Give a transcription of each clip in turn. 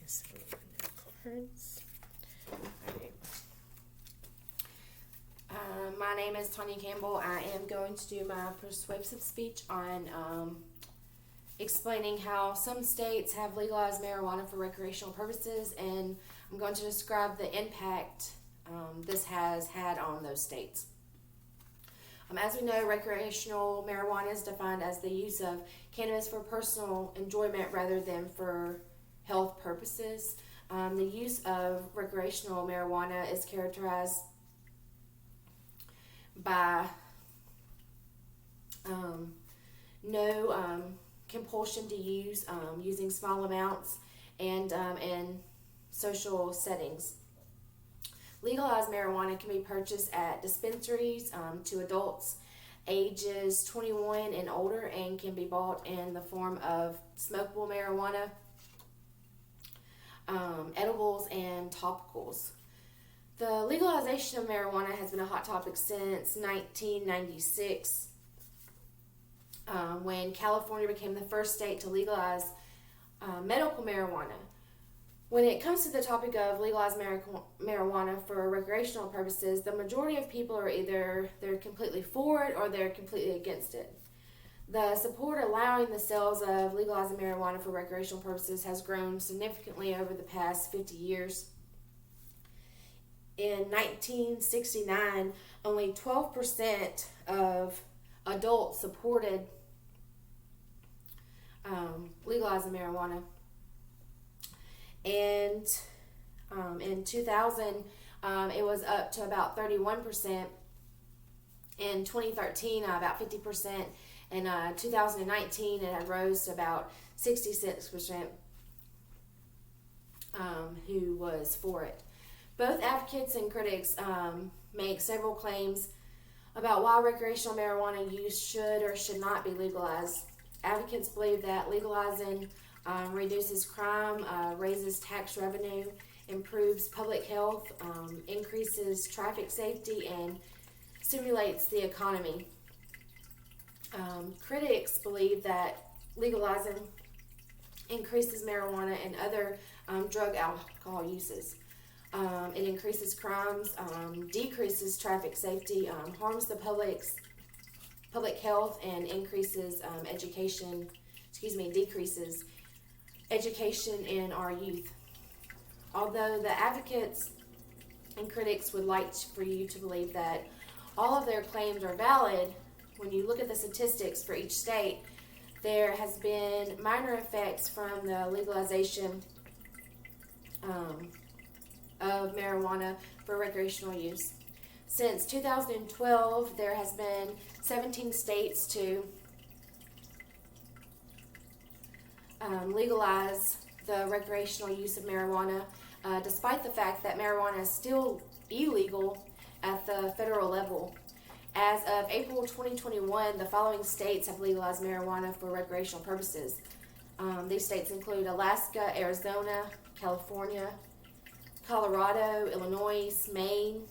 So cards. Okay. My name is Tanya Campbell. I am going to do my persuasive speech on explaining how some states have legalized marijuana for recreational purposes, and I'm going to describe the impact this has had on those states. As we know, recreational marijuana is defined as the use of cannabis for personal enjoyment rather than for health purposes. The use of recreational marijuana is characterized by no compulsion to use, using small amounts, and in social settings. Legalized marijuana can be purchased at dispensaries to adults ages 21 and older, and can be bought in the form of smokable marijuana, edibles, and topicals. The legalization of marijuana has been a hot topic since 1996, when California became the first state to legalize medical marijuana. When it comes to the topic of legalized marijuana for recreational purposes, the majority of people are either they're completely for it or they're completely against it. The support allowing the sales of legalizing marijuana for recreational purposes has grown significantly over the past 50 years. In 1969, only 12% of adults supported legalizing marijuana. And in 2000, it was up to about 31%. In 2013, about 50%. In 2019, it had rose to about 66% who was for it. Both advocates and critics make several claims about why recreational marijuana use should or should not be legalized. Advocates believe that legalizing reduces crime, raises tax revenue, improves public health, increases traffic safety, and stimulates the economy. Critics believe that legalizing increases marijuana and other drug alcohol uses. It increases crimes, decreases traffic safety, harms the public health, and decreases education in our youth. Although the advocates and critics would like for you to believe that all of their claims are valid, when you look at the statistics for each state, there has been minor effects from the legalization of marijuana for recreational use. Since 2012, there has been 17 states to legalize the recreational use of marijuana, despite the fact that marijuana is still illegal at the federal level. As of April 2021, the following states have legalized marijuana for recreational purposes. These states include Alaska, Arizona, California, Colorado, Illinois, Maine,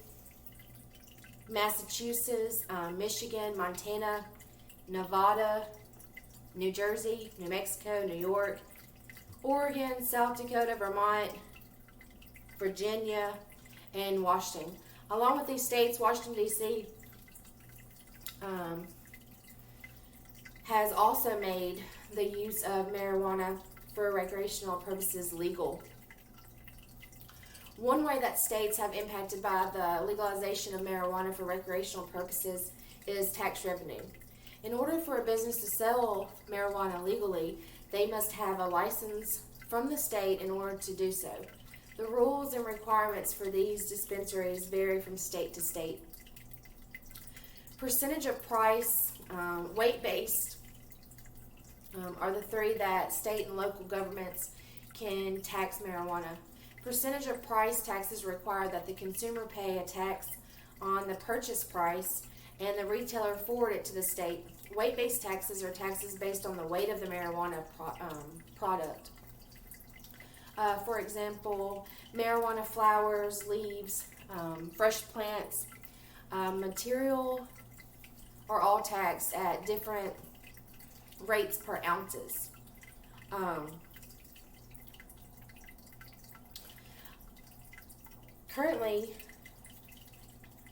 Massachusetts, Michigan, Montana, Nevada, New Jersey, New Mexico, New York, Oregon, South Dakota, Vermont, Virginia, and Washington. Along with these states, Washington, D.C. Has also made the use of marijuana for recreational purposes legal. One way that states have impacted by the legalization of marijuana for recreational purposes is tax revenue. In order for a business to sell marijuana legally, they must have a license from the state in order to do so. The rules and requirements for these dispensaries vary from state to state. Percentage of price, weight-based are the three that state and local governments can tax marijuana. Percentage of price taxes require that the consumer pay a tax on the purchase price and the retailer forward it to the state. Weight-based taxes are taxes based on the weight of the marijuana product. For example, marijuana flowers, leaves, fresh plants, material are all taxed at different rates per ounces. Currently,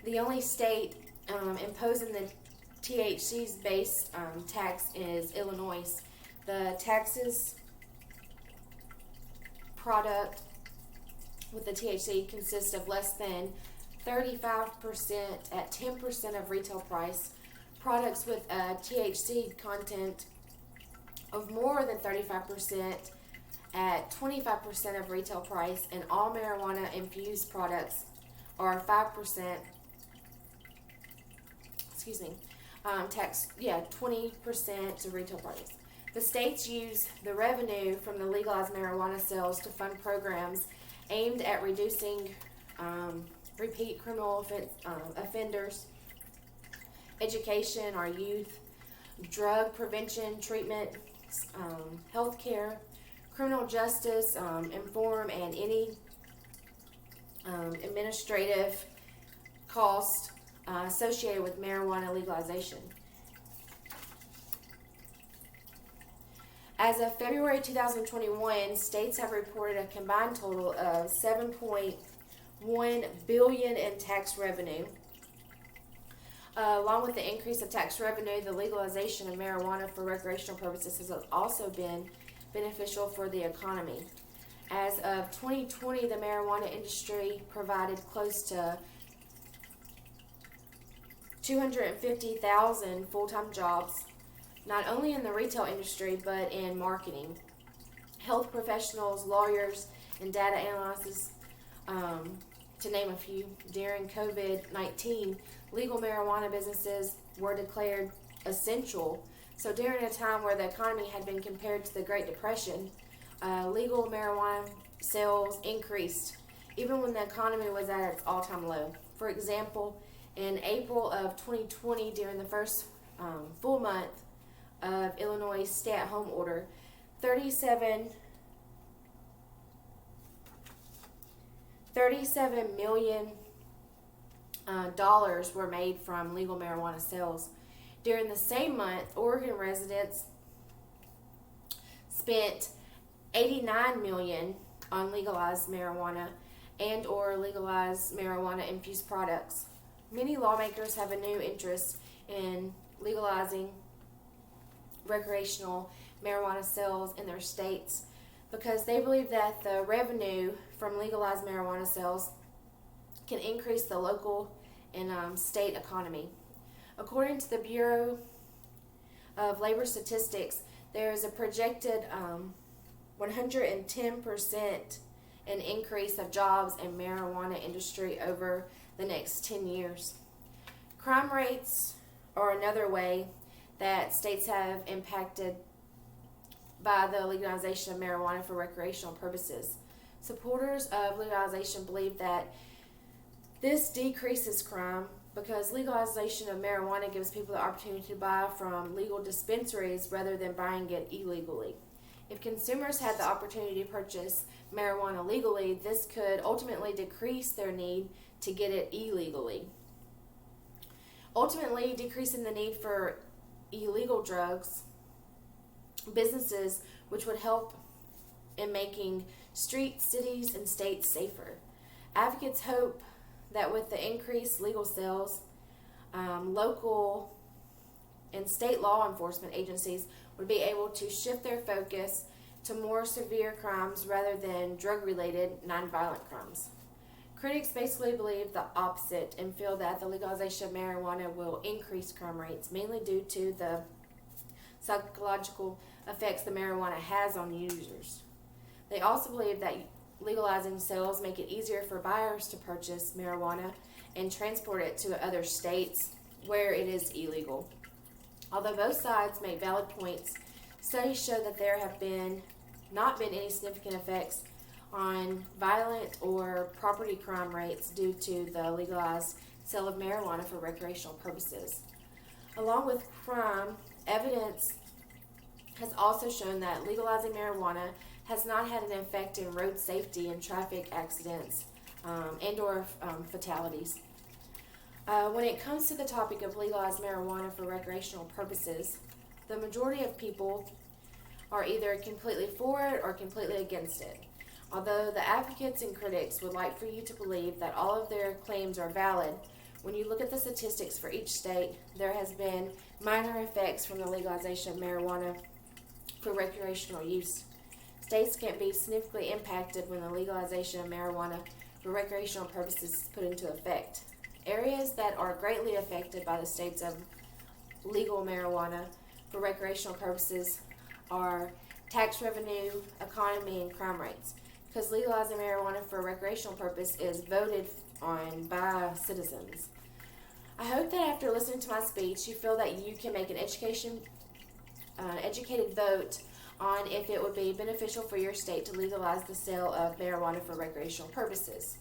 the only state imposing the THC's base tax is Illinois. The taxes product with the THC consists of less than 35% at 10% of retail price. Products with a THC content of more than 35% at 25% of retail price, and all marijuana infused products are 5%. Tax 20% to retail price. The states use the revenue from the legalized marijuana sales to fund programs aimed at reducing repeat criminal offenders, education, our youth, drug prevention, treatment, health care, criminal justice, inform, and any administrative cost associated with marijuana legalization. As of February 2021, states have reported a combined total of $7.1 billion in tax revenue. Along with the increase of tax revenue, the legalization of marijuana for recreational purposes has also been beneficial for the economy. As of 2020, the marijuana industry provided close to 250,000 full-time jobs, not only in the retail industry, but in marketing, health professionals, lawyers, and data analysts, to name a few. During COVID-19, legal marijuana businesses were declared essential. So during a time where the economy had been compared to the Great Depression, legal marijuana sales increased, even when the economy was at its all-time low. For example, in April of 2020, during the first full month of Illinois' stay-at-home order, $37 million were made from legal marijuana sales. During the same month, Oregon residents spent $89 million on legalized marijuana and or legalized marijuana infused products. Many lawmakers have a new interest in legalizing recreational marijuana sales in their states because they believe that the revenue from legalized marijuana sales can increase the local and state economy. According to the Bureau of Labor Statistics, there is a projected 110% an increase of jobs in marijuana industry over the next 10 years. Crime rates are another way that states have impacted by the legalization of marijuana for recreational purposes. Supporters of legalization believe that this decreases crime because legalization of marijuana gives people the opportunity to buy from legal dispensaries rather than buying it illegally. If consumers had the opportunity to purchase marijuana legally, this could ultimately decrease their need to get it illegally, ultimately decreasing the need for illegal drugs, businesses, which would help in making streets, cities, and states safer. Advocates hope that with the increased legal sales, local and state law enforcement agencies would be able to shift their focus to more severe crimes rather than drug-related, nonviolent crimes. Critics basically believe the opposite and feel that the legalization of marijuana will increase crime rates, mainly due to the psychological effects the marijuana has on users. They also believe that legalizing sales make it easier for buyers to purchase marijuana and transport it to other states where it is illegal. Although both sides make valid points, studies show that there have not been any significant effects on violent or property crime rates due to the legalized sale of marijuana for recreational purposes. Along with crime, evidence has also shown that legalizing marijuana has not had an effect in road safety and traffic accidents and or fatalities. When it comes to the topic of legalized marijuana for recreational purposes, the majority of people are either completely for it or completely against it. Although the advocates and critics would like for you to believe that all of their claims are valid, when you look at the statistics for each state, there has been minor effects from the legalization of marijuana for recreational use. States can be significantly impacted when the legalization of marijuana for recreational purposes is put into effect. Areas that are greatly affected by the states of legal marijuana for recreational purposes are tax revenue, economy, and crime rates. Because legalizing marijuana for a recreational purpose is voted on by citizens. I hope that after listening to my speech, you feel that you can make an educated vote on if it would be beneficial for your state to legalize the sale of marijuana for recreational purposes.